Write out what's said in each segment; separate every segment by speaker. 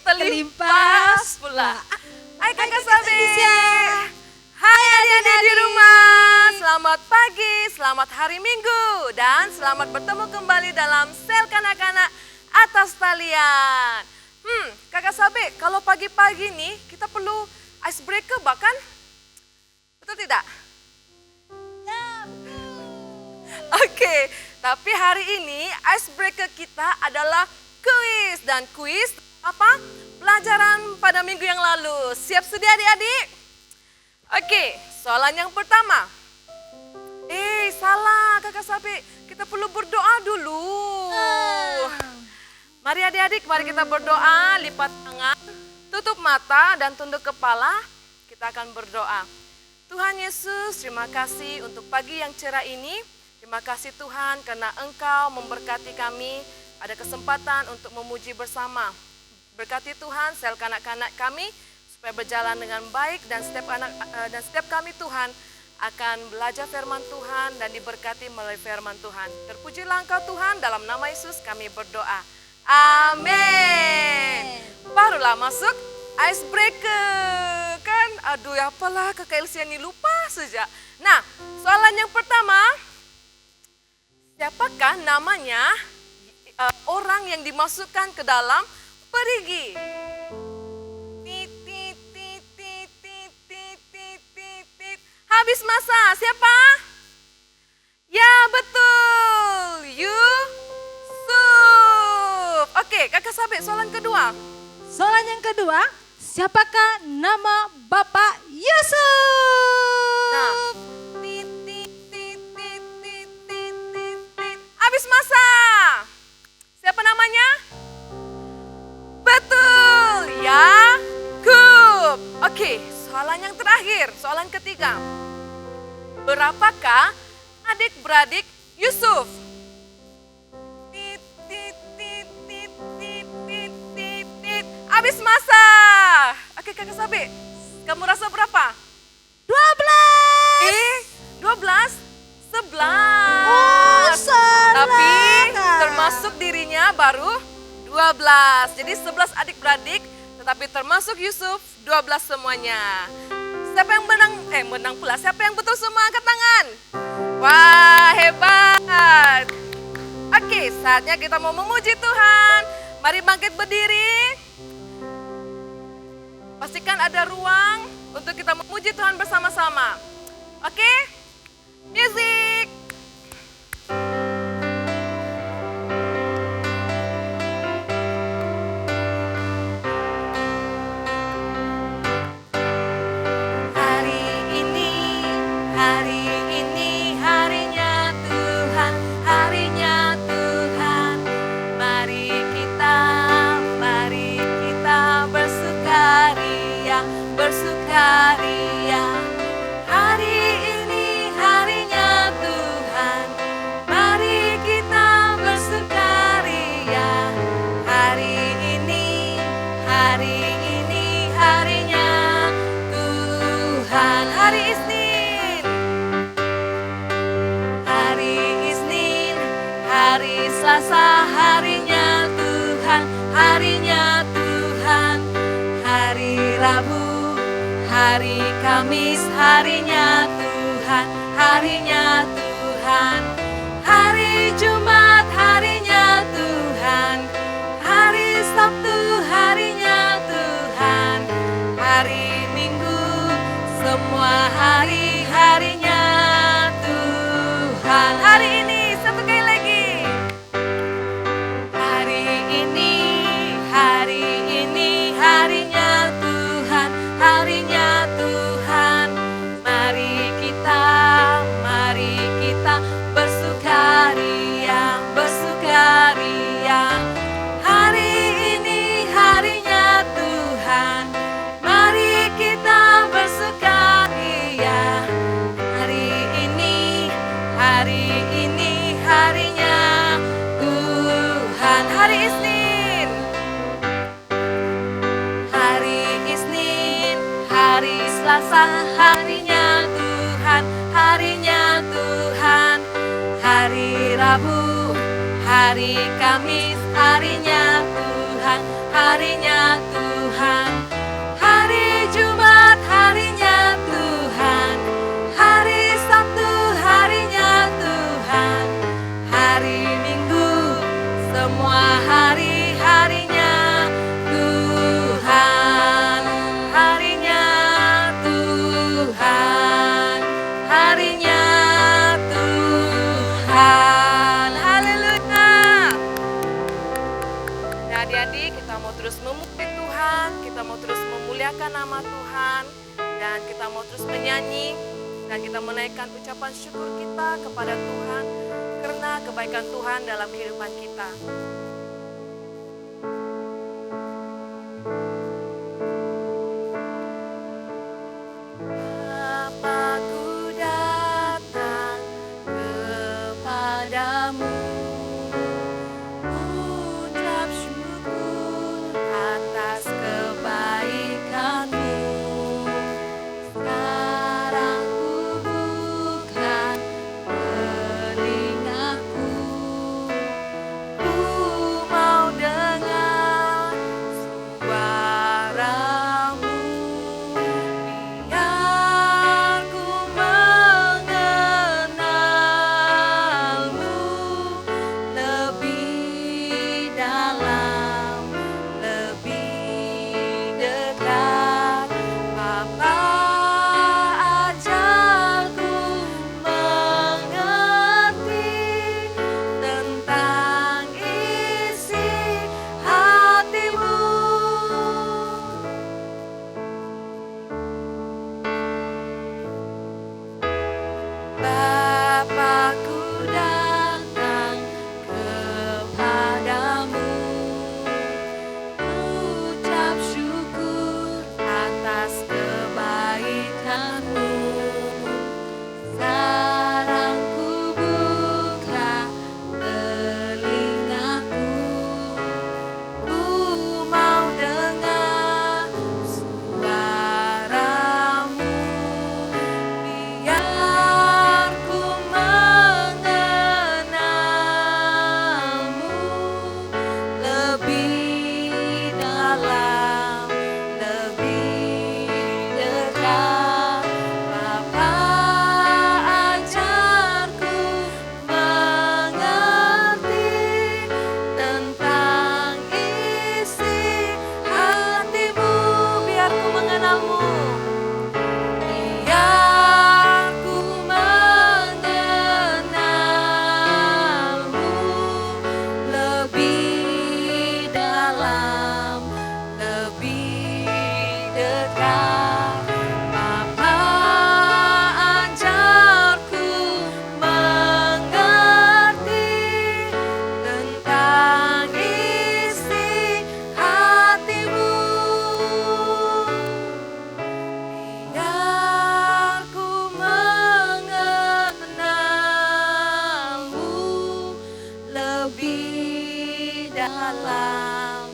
Speaker 1: Terlimpas pula. Hai kakak Sabi. Hai adik-adik di rumah. Selamat pagi, selamat hari Minggu. Dan selamat bertemu kembali dalam sel kanak-kanak atas talian. Kakak Sabi, kalau pagi-pagi nih kita perlu icebreaker bahkan? Betul tidak?
Speaker 2: Ya, betul.
Speaker 1: Oke, tapi hari ini icebreaker kita adalah kuis. Dan kuis apa? Pelajaran pada minggu yang lalu. Siap sedia adik-adik? Oke, soalan yang pertama. Salah kakak Sabi. Kita perlu berdoa dulu. Mari adik-adik, mari kita berdoa. Lipat tangan, tutup mata dan tunduk kepala. Kita akan berdoa. Tuhan Yesus, terima kasih untuk pagi yang cerah ini. Terima kasih Tuhan karena Engkau memberkati kami. Ada kesempatan untuk memuji bersama. Berkati Tuhan sel kanak-kanak kami supaya berjalan dengan baik dan setiap kami Tuhan akan belajar firman Tuhan dan diberkati melalui firman Tuhan. Terpujilah Engkau Tuhan, dalam nama Yesus kami berdoa. Amin. Barulah masuk icebreaker kan? Aduh apalah kakak Elsia ini lupa saja. Nah, soalan yang pertama. Siapakah namanya orang yang dimasukkan ke dalam perigi? Habis masa, siapa? Ya betul, Yusuf. Oke, kakak Sabi, soalan kedua.
Speaker 2: Soalan yang kedua, siapakah nama Bapak Yusuf?
Speaker 1: Nah, habis masa. Siapa namanya? Betul, Yakub. Oke, soalan yang terakhir, soalan ketiga. Berapakah adik-beradik Yusuf? Habis masa. Oke kakak Sabi, kamu rasa berapa?
Speaker 2: 12.
Speaker 1: 12? 11.
Speaker 2: Oh, salah.
Speaker 1: Tapi termasuk dirinya baru 12. Jadi 11 adik-beradik, tetapi termasuk Yusuf 12 semuanya. Siapa yang menang pula. Siapa yang betul semua angkat tangan. Wah, hebat. Oke, saatnya kita mau memuji Tuhan. Mari bangkit berdiri. Pastikan ada ruang untuk kita memuji Tuhan bersama-sama. Oke? Music. Bersukaria, hari ini harinya Tuhan. Mari kita bersukaria. Hari ini harinya Tuhan. Hari Isnin, hari Selasa harinya Tuhan. Harinya Tuhan. Hari Rabu, hari Kamis harinya Tuhan, harinya Tuhan. Hari Jumat harinya Tuhan, hari Sabtu harinya Tuhan. Hari Minggu semua hari-harinya Tuhan. Hari ini satu kali lagi. Hari ini harinya Tuhan, harinya Hari Selasa harinya Tuhan, harinya Tuhan. Hari Rabu, hari Kamis harinya Tuhan, harinya Tuhan. Hari Jumat harinya Tuhan, hari Sabtu harinya Tuhan. Hari Minggu semua hari-harinya Tuhan, harinya Tuhan, harinya Tuhan. Haleluya. Nah, adik-adik, kita mau terus memuji Tuhan, kita mau terus memuliakan nama Tuhan, dan kita mau terus menyanyi, dan kita menaikkan ucapan syukur kita kepada Tuhan karena kebaikan Tuhan dalam kehidupan kita. Bapakku datang kepadamu, ucap syukur atas kebaikanmu. Sekarang ku bukan telingaku, ku mau dengar suaramu. Biar ku mengenalmu lebih dalam, lebih dekat. Bapa, ajarku mengerti tentang isi hatimu. Bapakku datang kepadamu, ucap syukur atas kebaikanmu. Sekarang ku buka telingaku, ku mau dengar suaramu. Biar ku mengenalmu lebih dalam, lebih dekat. Bapa, ajarku mengerti tentang isi hatimu. Biar ku mengenalmu, biar ku mengenalmu lebih dalam, lebih dekat. Bapa, ajarku mengerti tentang isi hatimu. Biar ku mengenalmu lebih dalam,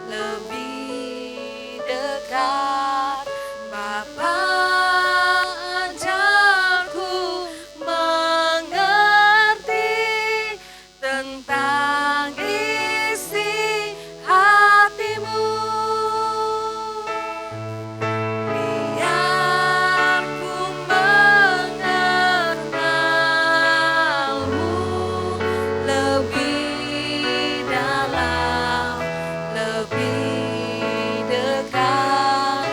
Speaker 1: lebih dekat. Bapa, ajarku mengerti tentang isi hatimu. Biar ku mengenalmu lebih dalam, lebih dekat.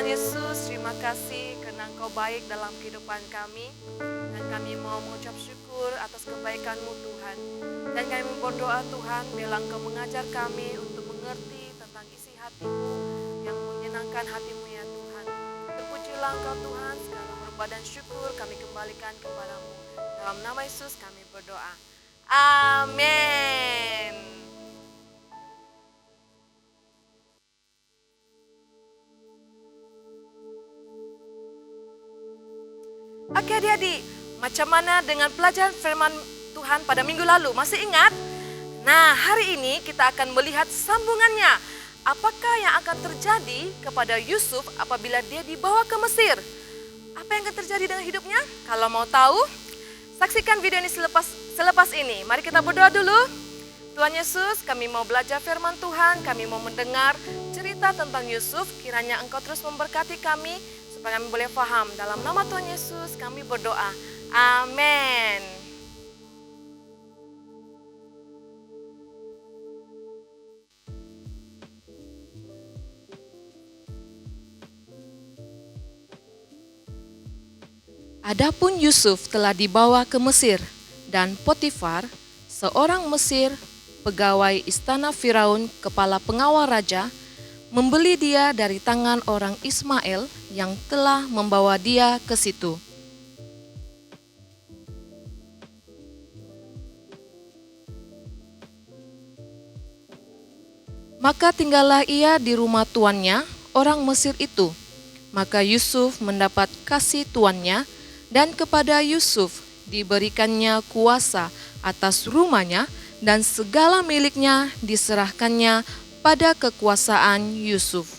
Speaker 1: Tuhan Yesus, terima kasih karena Engkau baik dalam kehidupan kami. Dan kami mau mengucap syukur atas kebaikan-Mu Tuhan. Dan kami berdoa Tuhan, biarlah Engkau mengajar kami untuk mengerti tentang isi hati-Mu yang menyenangkan hati-Mu ya Tuhan. Terpujilah Engkau Tuhan, segala hormat dan syukur kami kembalikan kepada-Mu. Dalam nama Yesus kami berdoa. Amin. Oke adik-adik, macam mana dengan pelajaran firman Tuhan pada minggu lalu? Masih ingat? Nah, hari ini kita akan melihat sambungannya. Apakah yang akan terjadi kepada Yusuf apabila dia dibawa ke Mesir? Apa yang akan terjadi dengan hidupnya? Kalau mau tahu, saksikan video ini selepas ini. Mari kita berdoa dulu. Tuhan Yesus, kami mau belajar firman Tuhan, kami mau mendengar cerita tentang Yusuf. Kiranya Engkau terus memberkati kami, supaya kami boleh paham. Dalam nama Tuhan Yesus kami berdoa. Amin. Adapun Yusuf telah dibawa ke Mesir, dan Potifar, seorang Mesir, pegawai istana Firaun, kepala pengawal raja, membeli dia dari tangan orang Ismail yang telah membawa dia ke situ. Maka tinggallah ia di rumah tuannya, orang Mesir itu. Maka Yusuf mendapat kasih tuannya, dan kepada Yusuf diberikannya kuasa atas rumahnya, dan segala miliknya diserahkannya pada kekuasaan Yusuf.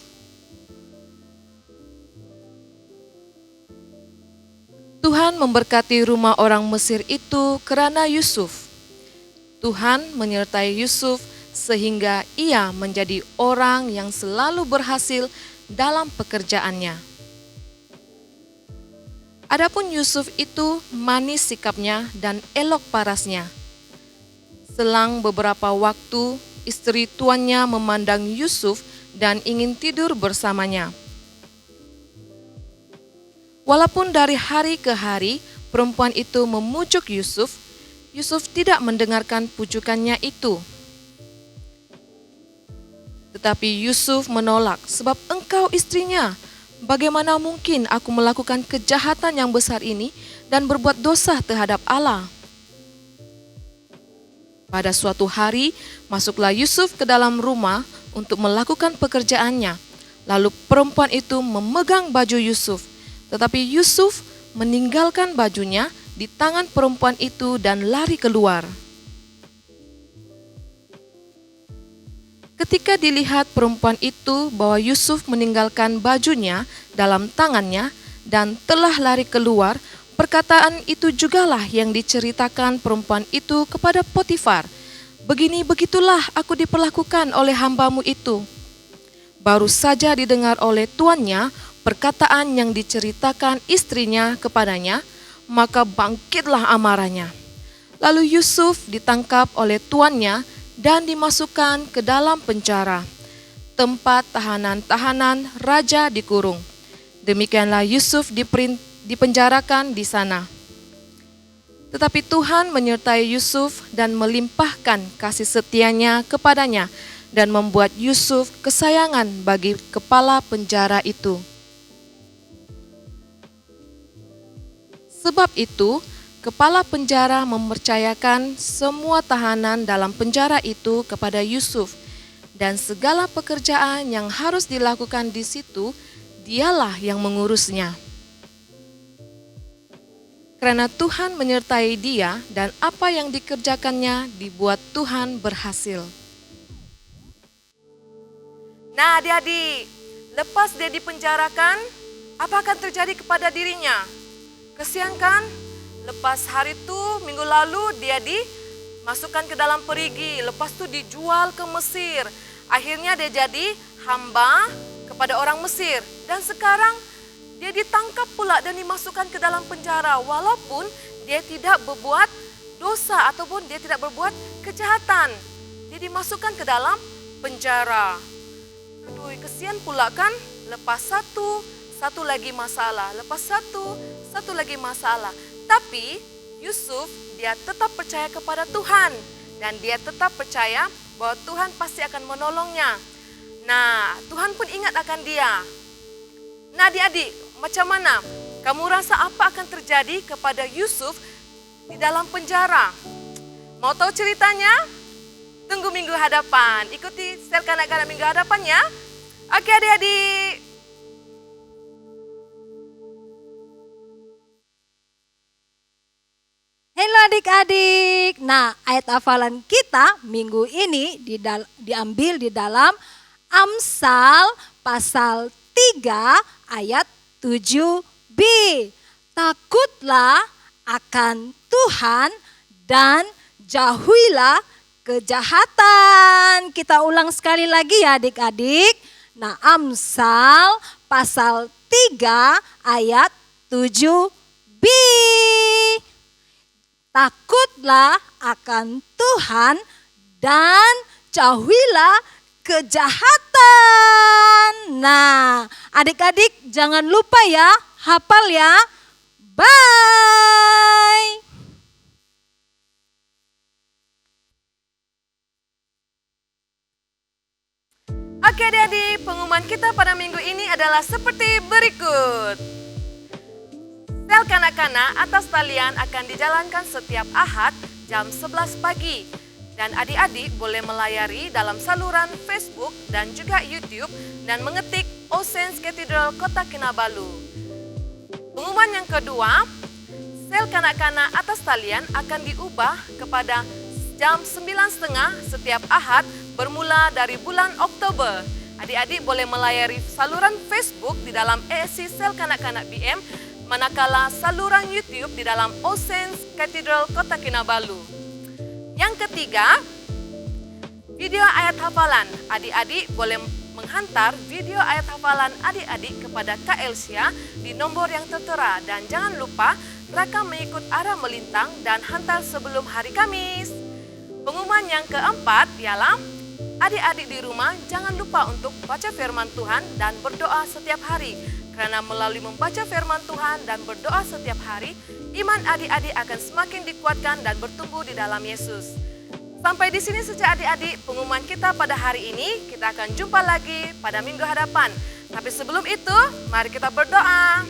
Speaker 1: Tuhan memberkati rumah orang Mesir itu kerana Yusuf. Tuhan menyertai Yusuf sehingga ia menjadi orang yang selalu berhasil dalam pekerjaannya. Adapun Yusuf itu manis sikapnya dan elok parasnya. Selang beberapa waktu, istri tuannya memandang Yusuf dan ingin tidur bersamanya. Walaupun dari hari ke hari perempuan itu memujuk Yusuf, Yusuf tidak mendengarkan pujukannya itu. Tetapi Yusuf menolak, sebab engkau istrinya. Bagaimana mungkin aku melakukan kejahatan yang besar ini dan berbuat dosa terhadap Allah? Pada suatu hari, masuklah Yusuf ke dalam rumah untuk melakukan pekerjaannya. Lalu perempuan itu memegang baju Yusuf, tetapi Yusuf meninggalkan bajunya di tangan perempuan itu dan lari keluar. Ketika dilihat perempuan itu bahwa Yusuf meninggalkan bajunya dalam tangannya dan telah lari keluar, perkataan itu jugalah yang diceritakan perempuan itu kepada Potifar. Begitulah aku diperlakukan oleh hambamu itu. Baru saja didengar oleh tuannya perkataan yang diceritakan istrinya kepadanya, maka bangkitlah amarahnya. Lalu Yusuf ditangkap oleh tuannya dan dimasukkan ke dalam penjara, tempat tahanan-tahanan raja dikurung. Demikianlah Yusuf dipenjarakan di sana. Tetapi Tuhan menyertai Yusuf dan melimpahkan kasih setianya kepadanya dan membuat Yusuf kesayangan bagi kepala penjara itu. Sebab itu, kepala penjara mempercayakan semua tahanan dalam penjara itu kepada Yusuf, dan segala pekerjaan yang harus dilakukan di situ, dialah yang mengurusnya. Karena Tuhan menyertai dia dan apa yang dikerjakannya dibuat Tuhan berhasil. Nah adik-adik, lepas dia dipenjarakan, apa akan terjadi kepada dirinya? Kesian kan? Lepas hari itu, minggu lalu dia dimasukkan ke dalam perigi, lepas itu dijual ke Mesir. Akhirnya dia jadi hamba kepada orang Mesir. Dan sekarang dia ditangkap pula dan dimasukkan ke dalam penjara. Walaupun dia tidak berbuat dosa ataupun dia tidak berbuat kejahatan. Dia dimasukkan ke dalam penjara. Aduh, kesian pula kan? lepas satu lagi masalah, lepas satu lagi masalah. Tapi Yusuf dia tetap percaya kepada Tuhan dan dia tetap percaya bahwa Tuhan pasti akan menolongnya. Nah, Tuhan pun ingat akan dia. Nah, adik-adik, macam mana? Kamu rasa apa akan terjadi kepada Yusuf di dalam penjara? Mau tahu ceritanya? Tunggu minggu hadapan. Ikuti sel kanak-kanak minggu hadapan ya. Oke adik-adik.
Speaker 2: Halo adik-adik. Nah, ayat hafalan kita minggu ini diambil di dalam Amsal pasal 3 ayat 7b. Takutlah akan Tuhan dan jauhilah kejahatan. Kita ulang sekali lagi ya adik-adik. Nah, Amsal pasal 3 ayat 7b. Takutlah akan Tuhan dan jauhilah kejahatan. Nah, adik-adik jangan lupa ya, hafal ya. Bye.
Speaker 1: Oke adik-adik, pengumuman kita pada minggu ini adalah seperti berikut. Sel kanak-kanak atas talian akan dijalankan setiap Ahad jam 11 pagi. Dan adik-adik boleh melayari dalam saluran Facebook dan juga YouTube dan mengetik Osen's Cathedral Kota Kinabalu. Pengumuman yang kedua, sel kanak-kanak atas talian akan diubah kepada jam 9.30 setiap Ahad bermula dari bulan Oktober. Adik-adik boleh melayari saluran Facebook di dalam ESC Sel Kanak-Kanak BM, manakala saluran YouTube di dalam Osen's Cathedral Kota Kinabalu. Yang ketiga, video ayat hafalan. Adik-adik boleh menghantar video ayat hafalan adik-adik kepada Kak Elsia di nomor yang tertera. Dan jangan lupa rakam mengikut arah melintang dan hantar sebelum hari Kamis. Pengumuman yang keempat ialah adik-adik di rumah jangan lupa untuk baca firman Tuhan dan berdoa setiap hari. Karena melalui membaca firman Tuhan dan berdoa setiap hari, iman adik-adik akan semakin dikuatkan dan bertumbuh di dalam Yesus. Sampai di sini saja adik-adik pengumuman kita pada hari ini. Kita akan jumpa lagi pada minggu hadapan. Tapi sebelum itu, mari kita berdoa.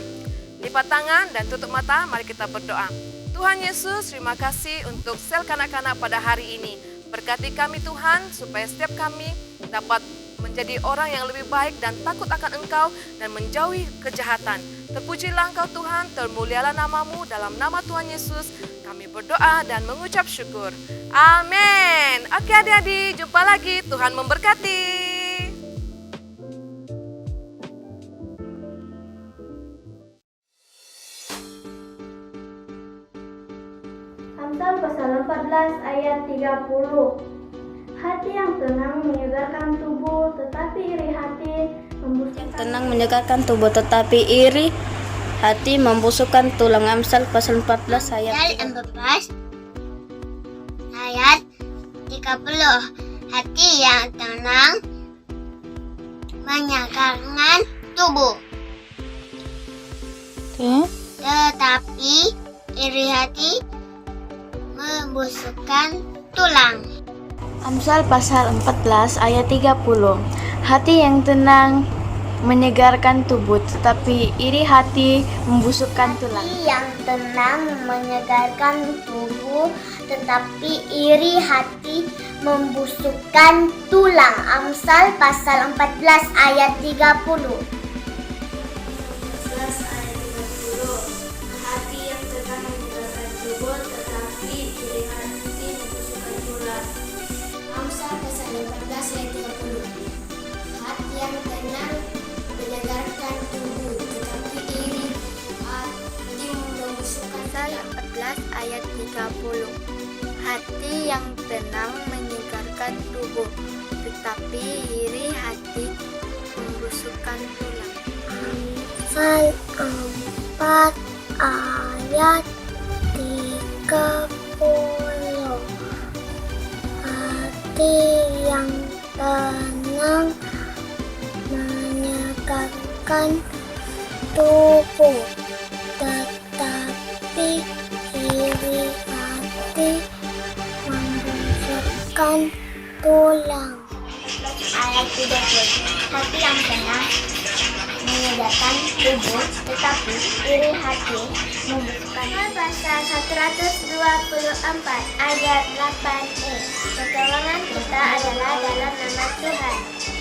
Speaker 1: Lipat tangan dan tutup mata, mari kita berdoa. Tuhan Yesus, terima kasih untuk sel kanak-kanak pada hari ini. Berkati kami Tuhan, supaya setiap kami dapat menjadi orang yang lebih baik dan takut akan Engkau dan menjauhi kejahatan. Terpujilah Engkau Tuhan, termulialah namamu, dalam nama Tuhan Yesus kami berdoa dan mengucap syukur. Amin. Oke adik-adik, jumpa lagi. Tuhan memberkati.
Speaker 3: Amsal pasal 14 ayat 30. Hati yang tenang menyegarkan tubuh, tetapi iri hati membusukkan.
Speaker 4: Tenang menyegarkan tubuh, tetapi iri hati membusukkan tulang. Amsal pasal 14 ayat
Speaker 5: 14 ayat 30. Hati yang tenang menyegarkan tubuh, tetapi iri hati membusukkan tulang.
Speaker 6: Amsal pasal 14 ayat 30. Hati yang tenang menyegarkan tubuh, tetapi iri hati membusukkan tulang.
Speaker 5: Hati yang tenang menyegarkan tubuh, tetapi iri hati membusukkan tulang. Amsal pasal 14 ayat 30.
Speaker 7: Hati yang tenang menyegarkan tubuh, tetapi iri hati membusukkan tulang. Amsal pasal 14 ayat 30. Hati yang tenang menyegarkan tubuh, tetapi iri hati membusukkan tulang.
Speaker 4: Amsal 14 ayat 30. Hati yang tenang menyegarkan tubuh, tetapi iri hati membusukkan tulang.
Speaker 5: Amsal 4 ayat 30. Hati yang tenang menyegarkan membusukkan tubuh, tetapi iri hati membusukkan tulang.
Speaker 3: Ayat 30. Hati yang tenang menyegarkan tubuh, tetapi iri hati membusukkan. Pasal 124 ayat 8e. Pertolongan kita adalah dalam nama Tuhan.